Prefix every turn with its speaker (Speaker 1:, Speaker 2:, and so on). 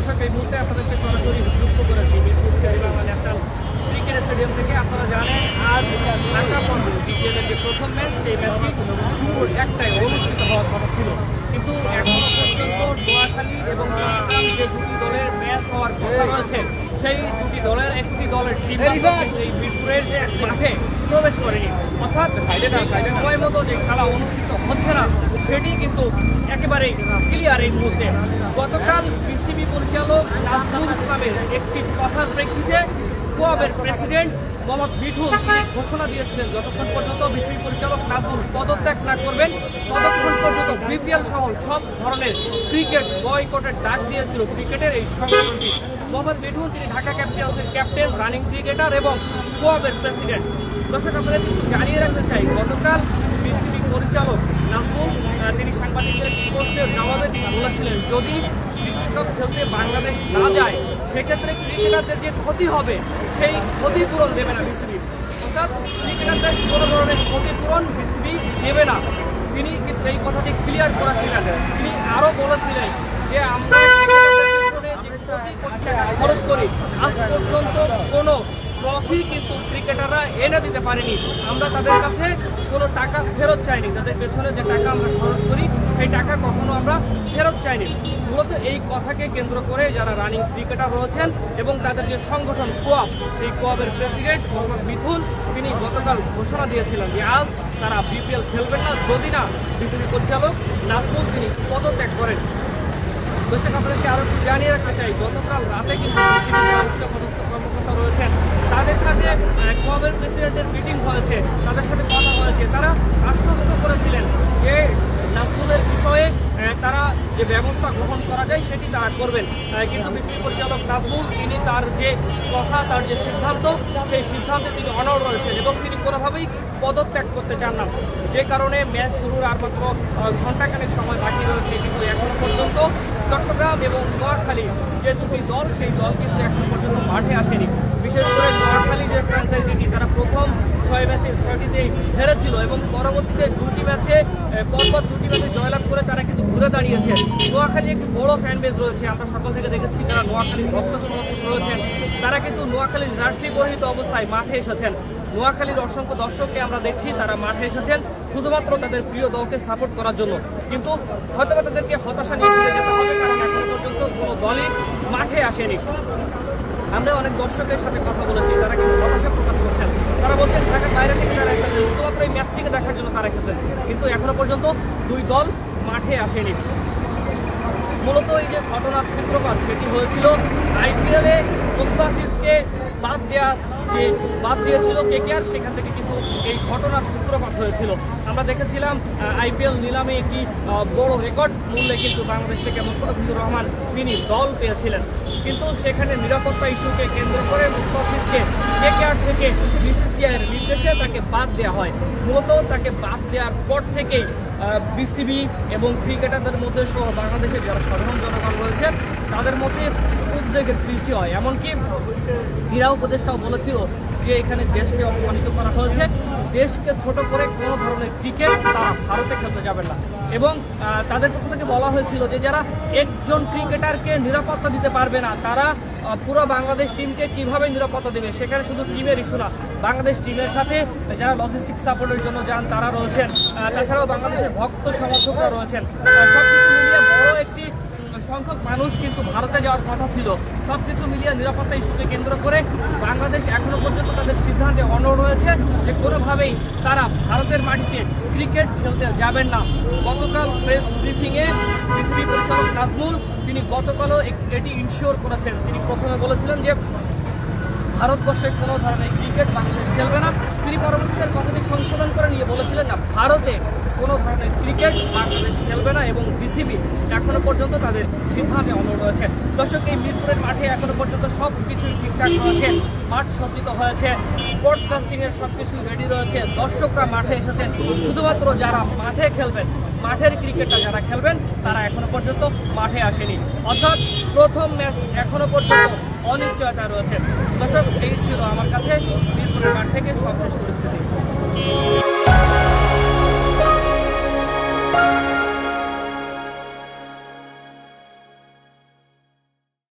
Speaker 1: দর্শক এই মুহূর্তে আপনাদেরকে সরাসরি যুক্ত করেছি Mirpur Sher-e-Bangla national cricket stadium থেকে। আপনারা জানেন আজ ঢাকা পর্যন্ত বিপিএলের যে প্রথম ম্যাচ, সেই ম্যাচটি দুপুর 1টায় অনুষ্ঠিত হওয়ার কথা ছিল, কিন্তু এখনো পর্যন্ত নোয়াখালী এবং চট্টগ্রাম যে দুটি দলের ম্যাচ হওয়ার কথা রয়েছে, সেই দুটি দলের একটি দলের টিম সেই মিরপুরের মাঠে প্রবেশ করেনি। অর্থাৎ সময় মতো যে খেলা অনুষ্ঠিত হচ্ছে না, সেটি কিন্তু একেবারেই ক্লিয়ার এই মুহূর্তে। গতকাল বিসিবি পরিচালক নাজমুল ইসলামের একটি কথার প্রেক্ষিতে কোয়াবের প্রেসিডেন্ট মোহাম্মদ মিঠুন তিনি ঘোষণা দিয়েছিলেন, যতক্ষণ পর্যন্ত বিসিবি পরিচালক নাজমুল পদত্যাগ না করবেন ততক্ষণ পর্যন্ত বিপিএল সহ সব ধরনের ক্রিকেট বয়কটের ডাক দিয়েছিল ক্রিকেটের এই সংগঠনটি। মোহাম্মদ মিঠুন তিনি ঢাকা ক্যাপিটালসের ক্যাপ্টেন, রানিং ক্রিকেটার এবং কোয়াবের প্রেসিডেন্ট। দর্শক আপনাদের কিন্তু জানিয়ে রাখতে চাই, গতকাল বিসিবি পরিচালক নাজমুল তিনি সাংবাদিকদের প্রশ্নের জবাবে তিনি বলেছিলেন, যদি বিশ্বকাপ খেলতে বাংলাদেশ না যায় সেক্ষেত্রে ক্রিকেটারদের যে ক্ষতি হবে সেই ক্ষতিপূরণ দেবে না বিসিবি। অর্থাৎ ক্রিকেটারদের কোনো ধরনের ক্ষতিপূরণ বিসিবি দেবে না। তিনি কিন্তু এই কথাটি ক্লিয়ার করেছিলেন। তিনি আরও বলেছিলেন যে আমরা যে কোটি টাকা খরচ করি, আজ পর্যন্ত কোনো ট্রফি কিন্তু ক্রিকেটাররা এনে দিতে পারেনি। আমরা তাদের কাছে কোনো টাকা ফেরত চাইনি, তাদের পেছনে যে টাকা আমরা খরচ করি সেই টাকা কখনো আমরা ফেরত চাইনি। মূলত এই কথাকে কেন্দ্র করে যারা রানিং ক্রিকেটার রয়েছেন এবং তাদের যে সংগঠন কোয়াব, সেই কোয়াবের প্রেসিডেন্ট মোহাম্মদ মিথুন তিনি গতকাল ঘোষণা দিয়েছিলেন যে আজ তারা বিপিএল খেলবেন না যদি না বিসিবি পরিচালক নাজমুল তিনি পদত্যাগ করেন। দর্শক আপনাদেরকে আরও একটু জানিয়ে রাখতে চাই, গতকাল রাতে কিন্তু উচ্চপদস্থ কর্মকর্তা রয়েছেন, তাদের সাথে কোয়াবের প্রেসিডেন্টের মিটিং হয়েছে, তাদের সাথে কথা হয়েছে। তারা আশ্বস্ত করেছিলেন যে নাজমুলের বিষয়ে তারা যে ব্যবস্থা গ্রহণ করা যায় সেটি তারা করবেন। কিন্তু বিসিবি পরিচালক নাজমুল তিনি তার যে কথা, তার যে সিদ্ধান্ত, সেই সিদ্ধান্তে তিনি অনড় রয়েছেন এবং তিনি কোনোভাবেই পদত্যাগ করতে চান না। যে কারণে ম্যাচ শুরুর আর মাত্র ঘণ্টাখানেক সময় বাকি রয়েছে, কিন্তু এখনো পর্যন্ত চট্টগ্রাম এবং নোয়াখালী যে দুটি দল, সেই দল কিন্তু এখনো পর্যন্ত মাঠে আসেনি। বিশেষ করে নোয়াখালী যে ফ্র্যাঞ্চাইজিটি, তারা প্রথম 6 ম্যাচে 6টিতেই হেরেছিল এবং পরবর্তীতে দুটি ম্যাচে পরপর দুটি ম্যাচে জয়লাভ করে তারা কিন্তু ঘুরে দাঁড়িয়েছে। নোয়াখালী একটি বড় ফ্যান বেস রয়েছে, আমরা সকাল থেকে দেখেছি যারা নোয়াখালীর ভক্ত সমর্থক রয়েছেন তারা কিন্তু নোয়াখালীর জার্সি পরিহিত অবস্থায় মাঠে এসেছেন। নোয়াখালীর অসংখ্য দর্শককে আমরা দেখছি তারা মাঠে এসেছেন শুধুমাত্র তাদের প্রিয় দলকে সাপোর্ট করার জন্য, কিন্তু হয়তো তাদেরকে হতাশা নিয়ে ফিরে যেতে হবে, কারণ এখন পর্যন্ত কোনো দলই মাঠে আসেনি। আমরা অনেক দর্শকের সাথে কথা বলেছি, তারা কিন্তু হতাশা প্রকাশ করছেন। তারা বলছেন ঢাকার বাইরে থেকে তারা এসেছেন শুধুমাত্র এই ম্যাচটিকে দেখার জন্য তারা এসেছেন, কিন্তু এখনো পর্যন্ত দুই দল মাঠে আসেনি। মূলত এই যে ঘটনার সূত্রপাত সেটি হয়েছিল আইপিএলে মুস্তাফিজকে বাদ দিয়েছিল কেকেআর, সেখান থেকে কিন্তু এই ঘটনার সূত্রপাত হয়েছিল। আমরা দেখেছিলাম আইপিএল নিলামে একটি বড় রেকর্ড মূল্যে কিন্তু বাংলাদেশ থেকে মুস্তাফিজুর রহমান তিনি দল পেয়েছিলেন, কিন্তু সেখানে নিরাপত্তা ইস্যুকে কেন্দ্র করে মুস্তাফিজকে কেকেআর থেকে বিসিসিআইয়ের নির্দেশে তাকে বাদ দেওয়া হয়। মূলত তাকে বাদ দেওয়ার পর থেকেই বিসিবি এবং ক্রিকেটারদের মধ্যে সহ বাংলাদেশের যারা সাধারণ জনগণ রয়েছে তাদের মধ্যে উদ্বেগের সৃষ্টি হয়। এমনকি ক্রীড়া উপদেষ্টাও বলেছিল যে এখানে দেশকে অপমানিত করা হয়েছে, দেশকে ছোট করে কোনো ধরনের ক্রিকেট তারা ভারতে খেলতে যাবেন না। এবং তাদের পক্ষ থেকে বলা হয়েছিল যে যারা একজন ক্রিকেটারকে নিরাপত্তা দিতে পারবে না তারা পুরো বাংলাদেশ টিমকে কিভাবে নিরাপত্তা দেবে। সেখানে শুধু টিমের ইস্যু না, বাংলাদেশ টিমের সাথে যারা লজিস্টিক সাপোর্টের জন্য যান তারা রয়েছেন, তাছাড়াও বাংলাদেশের ভক্ত সমর্থকরা রয়েছেন। সবকিছু মিলিয়ে বড় একটি সংখ্যক মানুষ কিন্তু ভারতে যাওয়ার কথা ছিল। সবকিছু মিলিয়ে নিরাপত্তা ইস্যুকে কেন্দ্র করে বাংলাদেশ এখনো পর্যন্ত তাদের সিদ্ধান্তে অনড় রয়েছে যে কোনোভাবেই তারা ভারতের মাটিতে ক্রিকেট খেলতে যাবেন না। গতকাল প্রেস ব্রিফিংয়ে বিসিবি পরিচালক নাজমুল তিনি গতকালও এটি ইনশিওর করেছেন। তিনি প্রথমে বলেছিলেন যে ভারতবর্ষে কোনো ধরনের ক্রিকেট বাংলাদেশ খেলবে না। তিনি পরবর্তীতে কথাটি সংশোধন করে নিয়ে বলেছিলেন না, ভারতে কোনো ধরনের ক্রিকেট বাংলাদেশ খেলবে না এবং বিসিবি এখনো পর্যন্ত তাদের সিদ্ধান্তে অনড় রয়েছে। দর্শক এই মিরপুরের মাঠে এখনো পর্যন্ত সব কিছুই ঠিকঠাক রয়েছে, মাঠ সজ্জিত হয়েছে, ব্রডকাস্টিংয়ের সব কিছুই রেডি রয়েছে, দর্শকরা মাঠে এসেছেন। শুধুমাত্র যারা মাঠে খেলবেন, মাঠের ক্রিকেটটা যারা খেলবেন তারা এখনো পর্যন্ত মাঠে আসেনি। অর্থাৎ প্রথম ম্যাচ এখনো পর্যন্ত অনিশ্চয়তা রয়েছে। দর্শক এই ছিল আমার কাছে মিরপুরের মাঠ থেকে সবশেষ পরিস্থিতি।